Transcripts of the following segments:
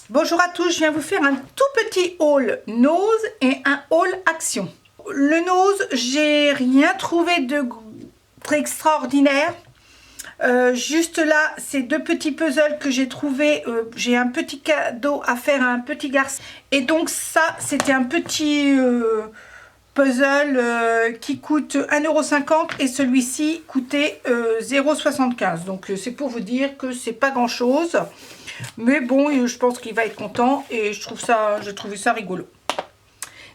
Bonjour à tous, je viens vous faire un tout petit haul nose et un haul action. Le nose, j'ai rien trouvé de très extraordinaire. Juste là, ces deux petits puzzles que j'ai trouvé, j'ai un petit cadeau à faire à un petit garçon. Et donc ça, c'était un petit puzzle qui coûte 1,50 € et celui-ci coûtait 0,75 €. Donc c'est pour vous dire que c'est pas grand chose. Mais bon, je pense qu'il va être content et j'ai trouvé ça rigolo.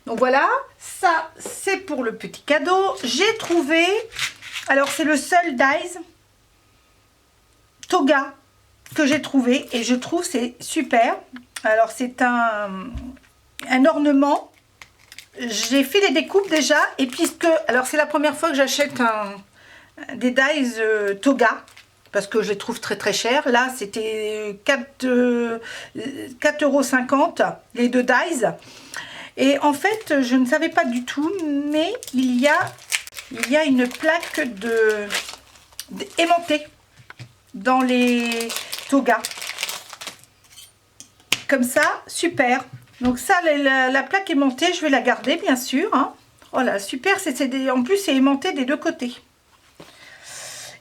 Donc voilà, ça c'est pour le petit cadeau. J'ai trouvé, alors c'est le seul Dies Toga que j'ai trouvé et je trouve c'est super. Alors c'est un ornement. J'ai fait les découpes déjà et puisque, alors c'est la première fois que j'achète des Dies Toga. Parce que je les trouve très très chers. Là, c'était 4,50 € les deux Dies. Et en fait, je ne savais pas du tout, mais il y a une plaque aimantée dans les Toga. Comme ça, super. Donc ça, la plaque aimantée, je vais la garder, bien sûr. Hein. Oh là, super. En plus, c'est aimanté des deux côtés.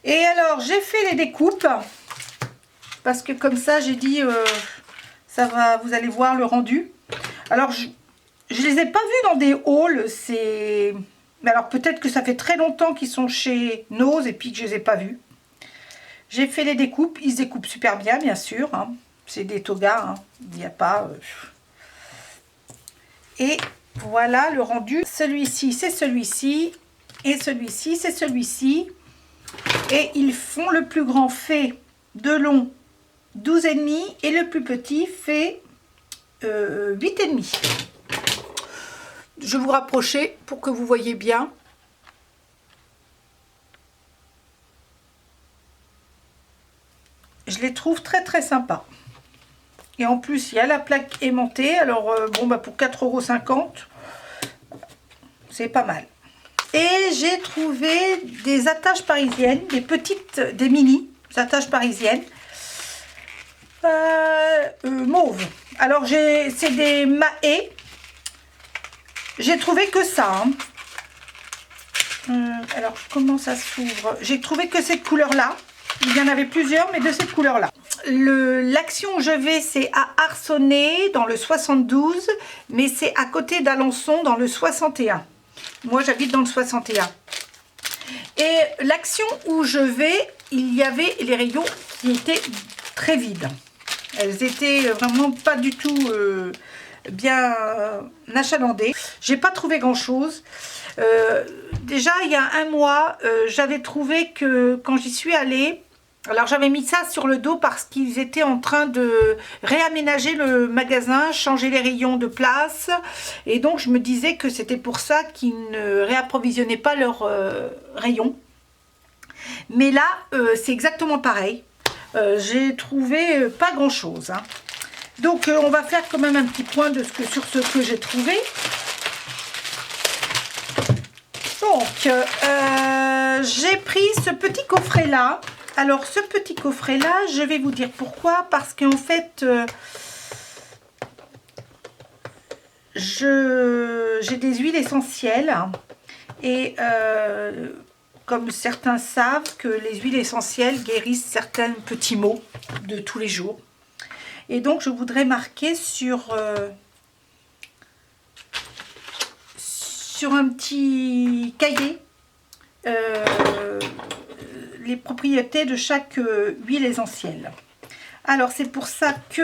Et alors, j'ai fait les découpes, parce que comme ça, j'ai dit, ça va, vous allez voir le rendu. Alors, je les ai pas vus dans des hauls, mais alors peut-être que ça fait très longtemps qu'ils sont chez Nose et puis que je les ai pas vus. J'ai fait les découpes, ils se découpent super bien, bien sûr. Hein. C'est des togas, hein. Il n'y a pas... Et voilà le rendu. Celui-ci, c'est celui-ci. Et celui-ci, c'est celui-ci. Et ils font, le plus grand fait de long 12,5 et le plus petit fait 8,5. Je vais vous rapprocher pour que vous voyez bien. Je les trouve très très sympas. Et en plus, il y a la plaque aimantée. Alors, bon, bah pour 4,50 €, c'est pas mal. Et j'ai trouvé des attaches parisiennes, des mini attaches parisiennes mauve. Alors c'est des Mahé. J'ai trouvé que ça. Hein. Alors comment ça s'ouvre? J'ai trouvé que cette couleur là. Il y en avait plusieurs, mais de cette couleur là. L'action où je vais, c'est à Arcenay dans le 72, mais c'est à côté d'Alençon dans le 61. Moi, j'habite dans le 61. Et l'action où je vais, il y avait les rayons qui étaient très vides. Elles étaient vraiment pas du tout bien achalandées. J'ai pas trouvé grand-chose. Déjà, il y a un mois, j'avais trouvé que quand j'y suis allée, alors j'avais mis ça sur le dos parce qu'ils étaient en train de réaménager le magasin, changer les rayons de place. Et donc je me disais que c'était pour ça qu'ils ne réapprovisionnaient pas leurs rayons. Mais là, c'est exactement pareil. J'ai trouvé pas grand chose. Hein. Donc on va faire quand même un petit point sur ce que j'ai trouvé. Donc j'ai pris ce petit coffret là. Alors ce petit coffret là, je vais vous dire pourquoi. Parce qu'en fait, j'ai des huiles essentielles. Et comme certains savent que les huiles essentielles guérissent certains petits maux de tous les jours. Et donc je voudrais marquer sur un petit cahier les propriétés de chaque huile essentielle. Alors c'est pour ça que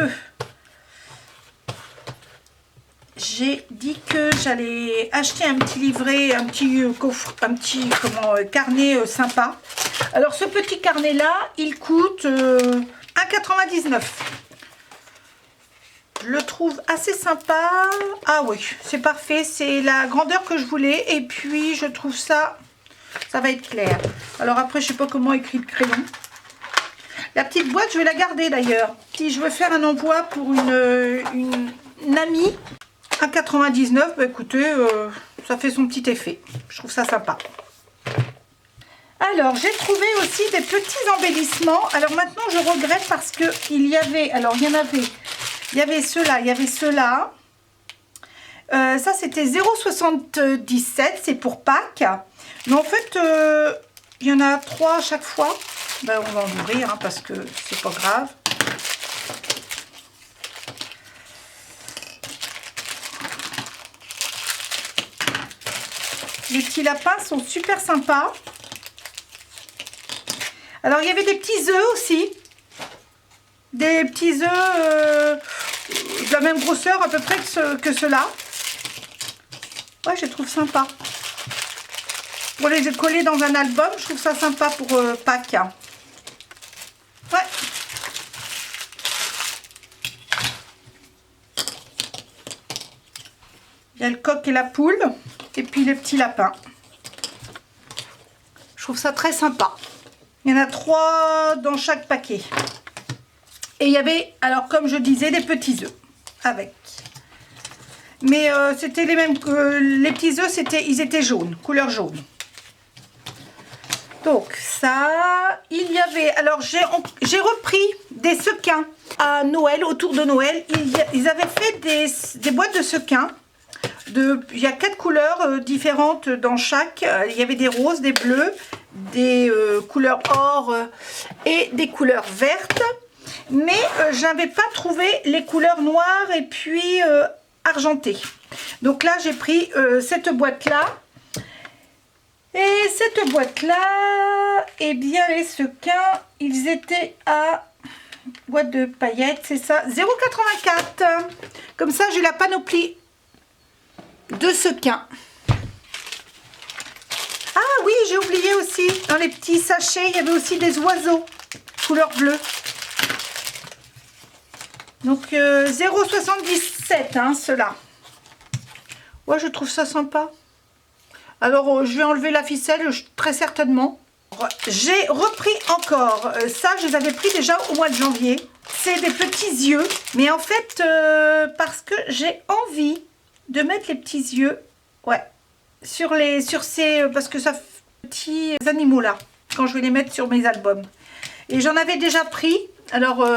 j'ai dit que j'allais acheter un petit livret, un petit coffre, carnet sympa. Alors ce petit carnet là, il coûte 1,99 €. Je le trouve assez sympa. Ah oui, c'est parfait, c'est la grandeur que je voulais. Et puis je trouve ça va être clair. Alors après, je sais pas comment écrire le crayon. La petite boîte, je vais la garder d'ailleurs. Si je veux faire un envoi pour une amie, 1,99 €, bah écoutez, ça fait son petit effet. Je trouve ça sympa. Alors, j'ai trouvé aussi des petits embellissements. Alors maintenant, je regrette parce que il y en avait Il y avait ceux-là, il y avait ceux-là. Ça, c'était 0,77. C'est pour Pâques. Mais en fait, il y en a 3 à chaque fois. Ben, on va en ouvrir hein, parce que c'est pas grave. Les petits lapins sont super sympas. Alors, il y avait des petits œufs aussi. Des petits œufs de la même grosseur à peu près que ceux-là. Ouais, je les trouve sympas. Pour les coller dans un album, je trouve ça sympa pour Pâques. Ouais. Il y a le coq et la poule. Et puis les petits lapins. Je trouve ça très sympa. Il y en a 3 dans chaque paquet. Et il y avait, alors comme je disais, des petits œufs avec. Mais c'était les mêmes que les petits œufs, ils étaient jaunes, couleur jaune. Donc ça, il y avait, alors j'ai repris des sequins à Noël, autour de Noël. Ils avaient fait des boîtes de sequins. Il y a 4 couleurs différentes dans chaque. Il y avait des roses, des bleus, des couleurs or et des couleurs vertes. Mais je n'avais pas trouvé les couleurs noires et puis argentées. Donc là, j'ai pris cette boîte-là. Et cette boîte-là, eh bien, les sequins, ils étaient à boîte de paillettes, c'est ça, 0,84. Comme ça, j'ai la panoplie de sequins. Ah oui, j'ai oublié aussi, dans les petits sachets, il y avait aussi des oiseaux, couleur bleue. Donc 0,77, hein, ceux-là. Ouais, je trouve ça sympa. Alors, je vais enlever la ficelle, très certainement. J'ai repris encore, ça, je les avais pris déjà au mois de janvier. C'est des petits yeux, mais en fait, parce que j'ai envie de mettre les petits yeux, ouais, sur ces, parce que ça fait petits animaux là, quand je vais les mettre sur mes albums. Et j'en avais déjà pris. Alors,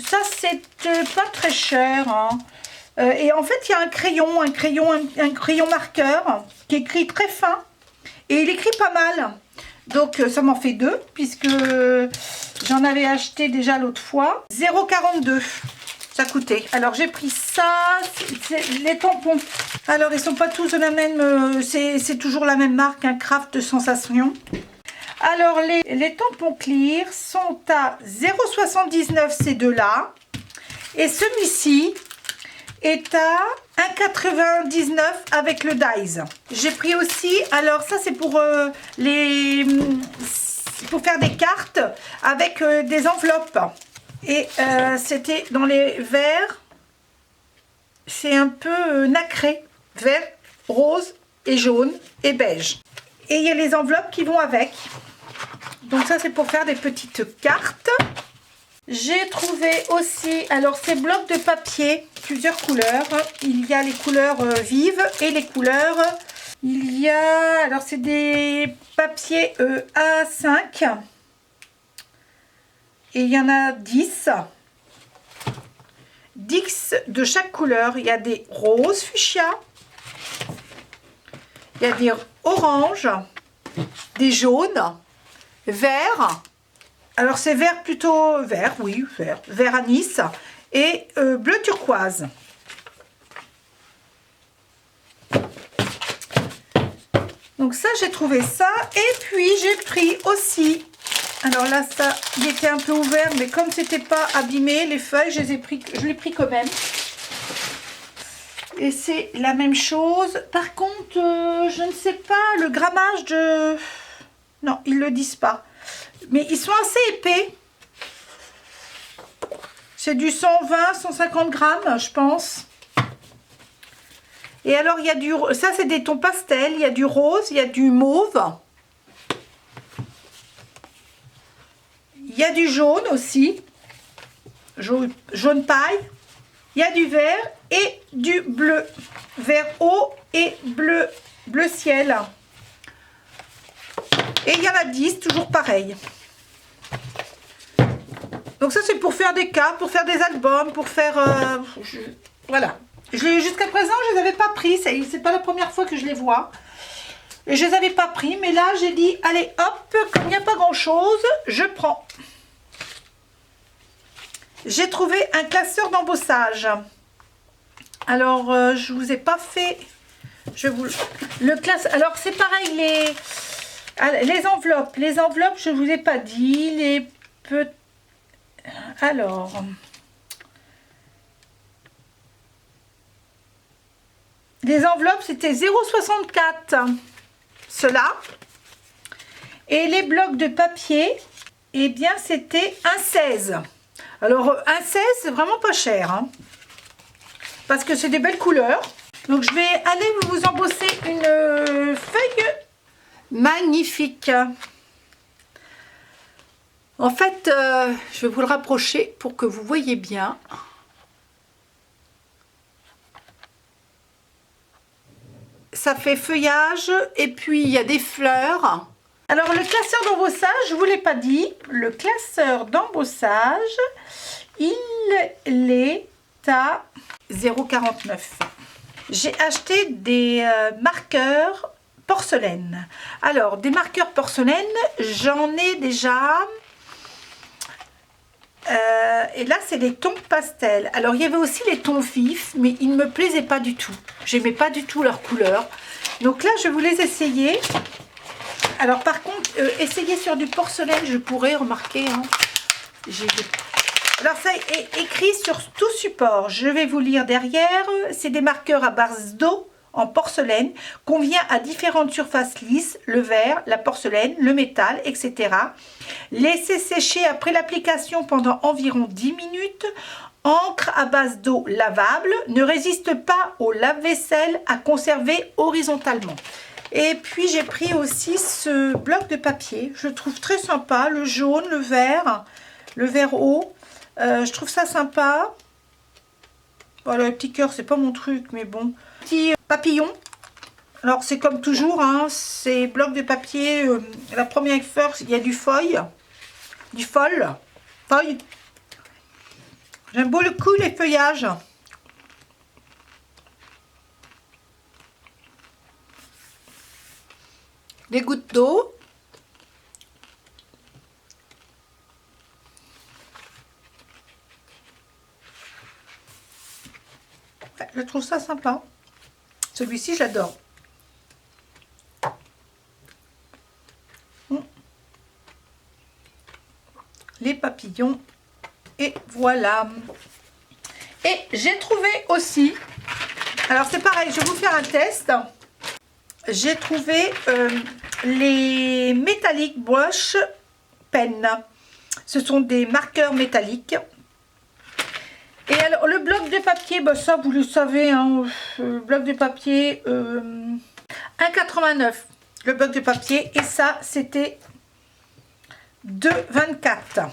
ça, c'était pas très cher, hein. Et en fait, il y a un crayon marqueur qui écrit très fin et il écrit pas mal. Donc, ça m'en fait 2 puisque j'en avais acheté déjà l'autre fois. 0,42 ça coûtait. Alors, j'ai pris ça, les tampons. Alors, ils sont pas tous de la même, c'est toujours la même marque, un Craft de Sensation. Alors, les tampons clear sont à 0,79 ces deux-là. Et celui-ci est à 1,99 avec le Dies. J'ai pris aussi, alors ça c'est pour faire des cartes avec des enveloppes. Et c'était dans les verts, c'est un peu nacré, vert, rose et jaune et beige. Et il y a les enveloppes qui vont avec. Donc ça c'est pour faire des petites cartes. J'ai trouvé aussi, alors ces blocs de papier, plusieurs couleurs. Il y a les couleurs vives et les couleurs. Il y a, alors c'est des papiers A5. Et il y en a 10. 10 de chaque couleur. Il y a des roses fuchsia. Il y a des oranges, des jaunes, verts. Alors c'est vert plutôt vert, oui, vert anis et bleu turquoise. Donc ça, j'ai trouvé ça. Et puis j'ai pris aussi, alors là ça, il était un peu ouvert, mais comme c'était pas abîmé, les feuilles, je l'ai pris quand même. Et c'est la même chose. Par contre, je ne sais pas le grammage de... Non, ils le disent pas. Mais ils sont assez épais. C'est du 120, 150 grammes, je pense. Et alors, il y a du... Ça, c'est des tons pastels. Il y a du rose, il y a du mauve. Il y a du jaune aussi. Jaune paille. Il y a du vert et du bleu. Vert eau et bleu ciel. Et il y en a 10, toujours pareil. Donc ça c'est pour faire des cartes, pour faire des albums, pour faire... voilà. Jusqu'à présent je ne les avais pas pris, c'est pas la première fois que je les vois. Et je ne les avais pas pris, mais là j'ai dit, allez hop, comme il n'y a pas grand chose, je prends. J'ai trouvé un classeur d'embossage. Alors je vous ai pas fait... Le classe... Alors c'est pareil, les enveloppes. Les enveloppes, je ne vous ai pas dit. Alors... Les enveloppes, c'était 0,64. Cela. Et les blocs de papier, eh bien, c'était 1,16. Alors, 1,16, c'est vraiment pas cher. Hein, parce que c'est des belles couleurs. Donc, je vais aller vous embosser une feuille magnifique. En fait, je vais vous le rapprocher pour que vous voyez bien. Ça fait feuillage et puis il y a des fleurs. Alors le classeur d'embossage, je ne vous l'ai pas dit, le classeur d'embossage, il est à 0,49. J'ai acheté des marqueurs porcelaine. Alors des marqueurs porcelaine, j'en ai déjà... et là c'est les tons pastels. Alors il y avait aussi les tons vifs, mais ils ne me plaisaient pas du tout. J'aimais pas du tout leur couleur. Donc là je vais vous les essayer. Alors par contre, essayer sur du porcelaine, je pourrais remarquer. Hein, alors ça est écrit sur tout support. Je vais vous lire derrière. C'est des marqueurs à base d'eau en porcelaine, convient à différentes surfaces lisses, le verre, la porcelaine, le métal, etc. Laissez sécher après l'application pendant environ 10 minutes. Encre à base d'eau lavable, ne résiste pas au lave-vaisselle, à conserver horizontalement. Et puis j'ai pris aussi ce bloc de papier, je le trouve très sympa, le jaune, le vert haut, je trouve ça sympa. Voilà, le petit cœur, c'est pas mon truc, mais bon. Petit papillon. Alors c'est comme toujours, hein, ces blocs de papier, la première feuille, il y a du feuille. J'aime beaucoup les feuillages. Des gouttes d'eau. Ouais, je trouve ça sympa. Celui-ci, j'adore. Les papillons. Et voilà. Et j'ai trouvé aussi, alors c'est pareil, je vais vous faire un test. J'ai trouvé les Metallic Brush Pen. Ce sont des marqueurs métalliques. Et alors le bloc de papier, bah ça vous le savez, hein, le bloc de papier 1,89 le bloc de papier, et ça c'était 2,24.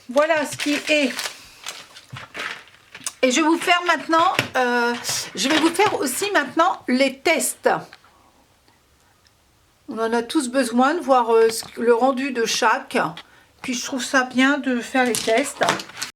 Voilà ce qui est. Et je vais vous faire maintenant, je vais vous faire aussi maintenant les tests. On en a tous besoin de voir le rendu de chaque. Puis je trouve ça bien de faire les tests.